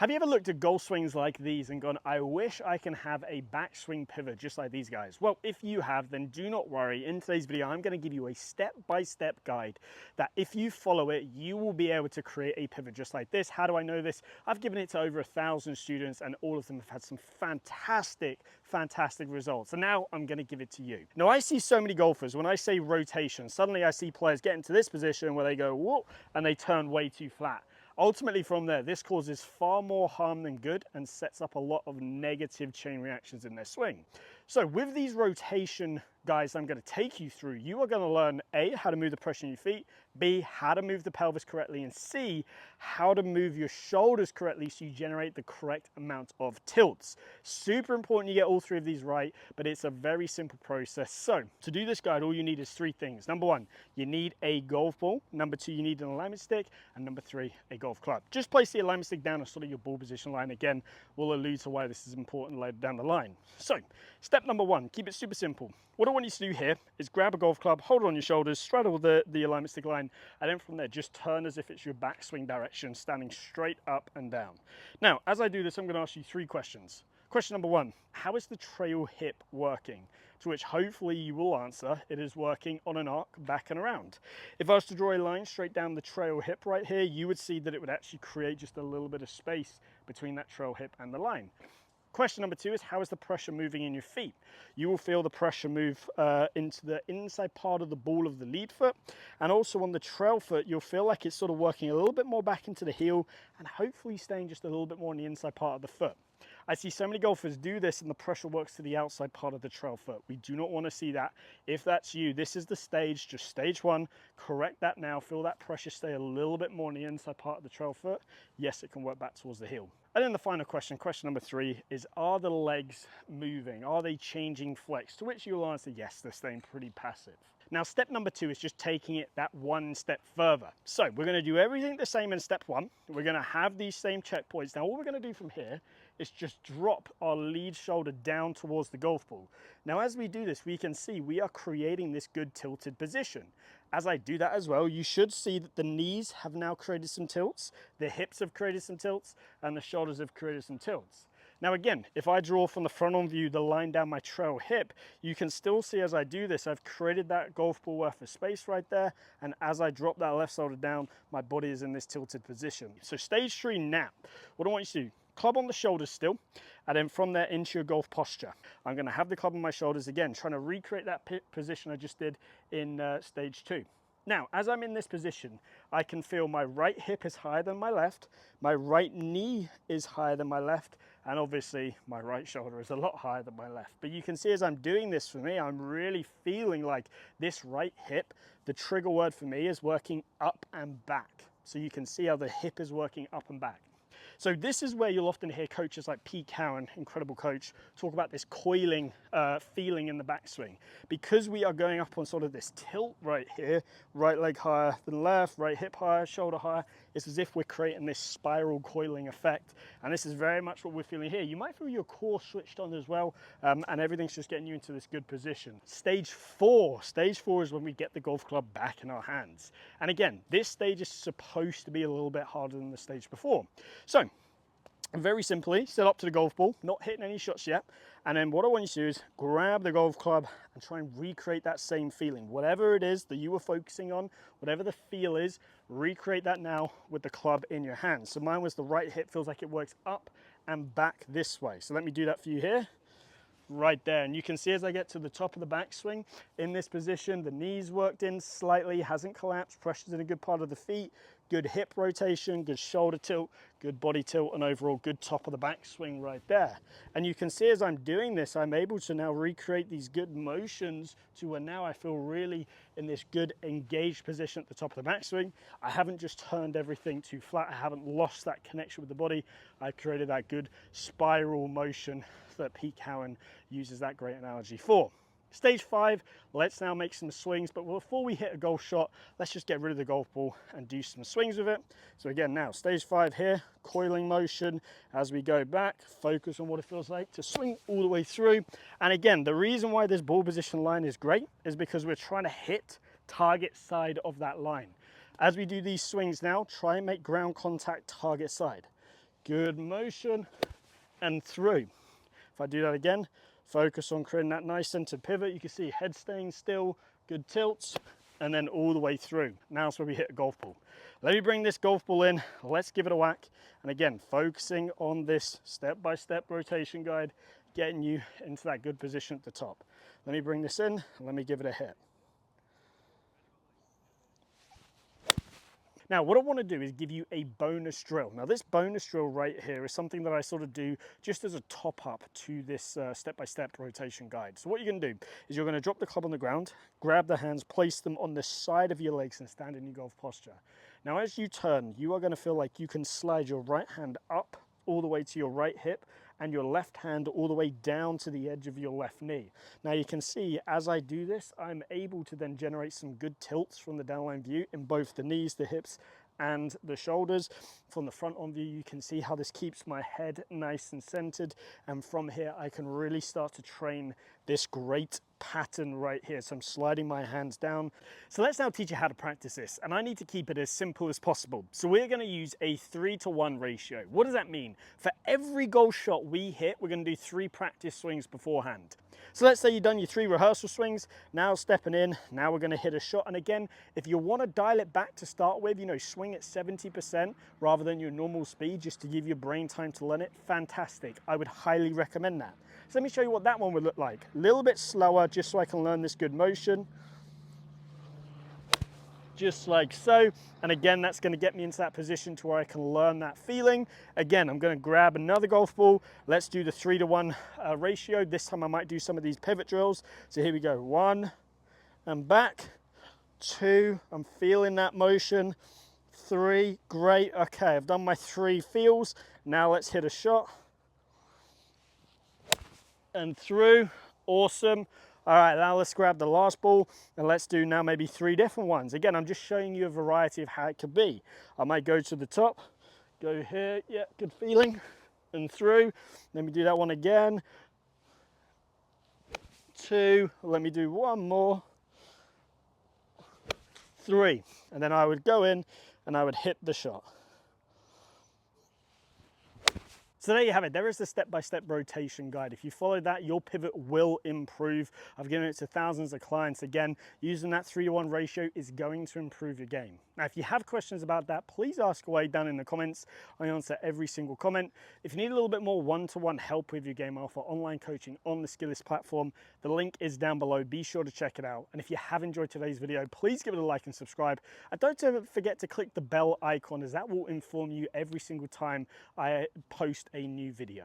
Have you ever looked at golf swings like these and gone, I wish I can have a backswing pivot just like these guys? Well, if you have, then do not worry. In today's video, I'm going to give you a step-by-step guide that if you follow it, you will be able to create a pivot just like this. How do I know this? I've given it to over 1,000 students and all of them have had some fantastic results. And now I'm going to give it to you. Now, I see so many golfers, when I say rotation, suddenly I see players get into this position where they go, whoa, and they turn way too flat. Ultimately from there, this causes far more harm than good and sets up a lot of negative chain reactions in their swing. So with these rotation guys I'm going to take you through, you are going to learn A, how to move the pressure in your feet, B, how to move the pelvis correctly, and C, how to move your shoulders correctly so you generate the correct amount of tilts. Super important you get all three of these right, but it's a very simple process. So to do this guide, all you need is three things. Number one, you need a golf ball. Number two, you need an alignment stick. And number three, a golf club. Just place the alignment stick down on sort of your ball position line. Again, we'll allude to why this is important later down the line. So step number one, keep it super simple. What I want you to do here is grab a golf club, hold it on your shoulders, straddle the alignment stick line, and then from there, just turn as if it's your backswing direction, standing straight up and down. Now, as I do this, I'm going to ask you three questions. Question number one, how is the trail hip working? To which hopefully you will answer, it is working on an arc back and around. If I was to draw a line straight down the trail hip right here, you would see that it would actually create just a little bit of space between that trail hip and the line. Question number two is, how is the pressure moving in your feet? You will feel the pressure move into the inside part of the ball of the lead foot, and also on the trail foot, you'll feel like it's sort of working a little bit more back into the heel and hopefully staying just a little bit more on the inside part of the foot. I see so many golfers do this and the pressure works to the outside part of the trail foot. We do not want to see that. If that's you, this is the stage, just stage one. Correct that now. Feel that pressure stay a little bit more on the inside part of the trail foot. Yes, it can work back towards the heel. And then the final question, question number three, is are the legs moving? Are they changing flex? To which you'll answer, yes, they're staying pretty passive. Now, step number two is just taking it that one step further. So we're going to do everything the same in step one. We're going to have these same checkpoints. Now, all we're going to do from here is just drop our lead shoulder down towards the golf ball. Now, as we do this, we can see we are creating this good tilted position. As I do that as well, you should see that the knees have now created some tilts, the hips have created some tilts, and the shoulders have created some tilts. Now again, if I draw from the front on view the line down my trail hip, you can still see as I do this, I've created that golf ball worth of space right there, and as I drop that left shoulder down, my body is in this tilted position. So stage three now, what I want you to do, club on the shoulders still, and then from there into your golf posture. I'm going to have the club on my shoulders again, trying to recreate that position I just did in stage two. Now, as I'm in this position, I can feel my right hip is higher than my left, my right knee is higher than my left, and obviously my right shoulder is a lot higher than my left. But you can see as I'm doing this for me, I'm really feeling like this right hip, the trigger word for me is working up and back. So you can see how the hip is working up and back. So this is where you'll often hear coaches like Pete Cowan, incredible coach, talk about this coiling feeling in the backswing. Because we are going up on sort of this tilt right here, right leg higher than left, right hip higher, shoulder higher, it's as if we're creating this spiral coiling effect. And this is very much what we're feeling here. You might feel your core switched on as well, and everything's just getting you into this good position. Stage four is when we get the golf club back in our hands. And again, this stage is supposed to be a little bit harder than the stage before. So, very simply, set up to the golf ball, not hitting any shots yet. And then what I want you to do is grab the golf club and try and recreate that same feeling. Whatever it is that you were focusing on, whatever the feel is, recreate that now with the club in your hand. So mine was the right hip, feels like it works up and back this way. So let me do that for you here. Right there, and you can see as I get to the top of the backswing in this position, the knees worked in slightly, hasn't collapsed, pressure's in a good part of the feet, good hip rotation, good shoulder tilt, good body tilt, and overall good top of the backswing right there. And you can see as I'm doing this, I'm able to now recreate these good motions to where now I feel really in this good engaged position at the top of the backswing. I haven't just turned everything too flat, I haven't lost that connection with the body. I created that good spiral motion that Pete Cowan uses that great analogy for. Stage five, let's now make some swings, but before we hit a golf shot, let's just get rid of the golf ball and do some swings with it. So again, now stage five here, coiling motion as we go back, focus on what it feels like to swing all the way through. And again, the reason why this ball position line is great is because we're trying to hit target side of that line. As we do these swings now, try and make ground contact target side. Good motion, and through. If I do that again, focus on creating that nice centered pivot. You can see head staying still, good tilts, and then all the way through. Now it's where we hit a golf ball. Let me bring this golf ball in, let's give it a whack. And again, focusing on this step-by-step rotation guide, getting you into that good position at the top. Let me bring this in, and let me give it a hit. Now, what I want to do is give you a bonus drill. Now, this bonus drill right here is something that I sort of do just as a top up to this step-by-step rotation guide. So what you're going to do is you're going to drop the club on the ground, grab the hands, place them on the side of your legs and stand in your golf posture. Now, as you turn, you are going to feel like you can slide your right hand up all the way to your right hip and your left hand all the way down to the edge of your left knee. Now you can see as I do this, I'm able to then generate some good tilts from the downline view in both the knees, the hips, and the shoulders. From the front on view, you can see how this keeps my head nice and centered. And from here, I can really start to train this great pattern right here. So I'm sliding my hands down. So let's now teach you how to practice this. And I need to keep it as simple as possible. So we're going to use a 3-to-1 ratio. What does that mean? For every golf shot we hit, we're going to do 3 practice swings beforehand. So let's say you've done your 3 rehearsal swings, now stepping in, now we're going to hit a shot. And again, if you want to dial it back to start with, you know, swing at 70% rather than your normal speed just to give your brain time to learn it, fantastic. I would highly recommend that. So let me show you what that one would look like. A little bit slower just so I can learn this good motion. Just like so. And again, that's going to get me into that position to where I can learn that feeling. Again, I'm going to grab another golf ball. Let's do the 3-to-1 ratio. This time I might do some of these pivot drills. So here we go. 1 and back. 2, I'm feeling that motion. 3, great. Okay, I've done my 3 feels. Now let's hit a shot. And through, awesome. All right, now let's grab the last ball and let's do now maybe 3 different ones. Again, I'm just showing you a variety of how it could be. I might go to the top, go here, yeah, good feeling, and through. Let me do that one again. 2, let me do 1 more. 3, and then I would go in and I would hit the shot. So there you have it. There is the step-by-step rotation guide. If you follow that, your pivot will improve. I've given it to thousands of clients. Again, using that 3-to-1 ratio is going to improve your game. Now, if you have questions about that, please ask away down in the comments. I answer every single comment. If you need a little bit more one-to-one help with your game, I offer online coaching on the Skillest platform. The link is down below. Be sure to check it out. And if you have enjoyed today's video, please give it a like and subscribe. And don't forget to click the bell icon, as that will inform you every single time I post a new video.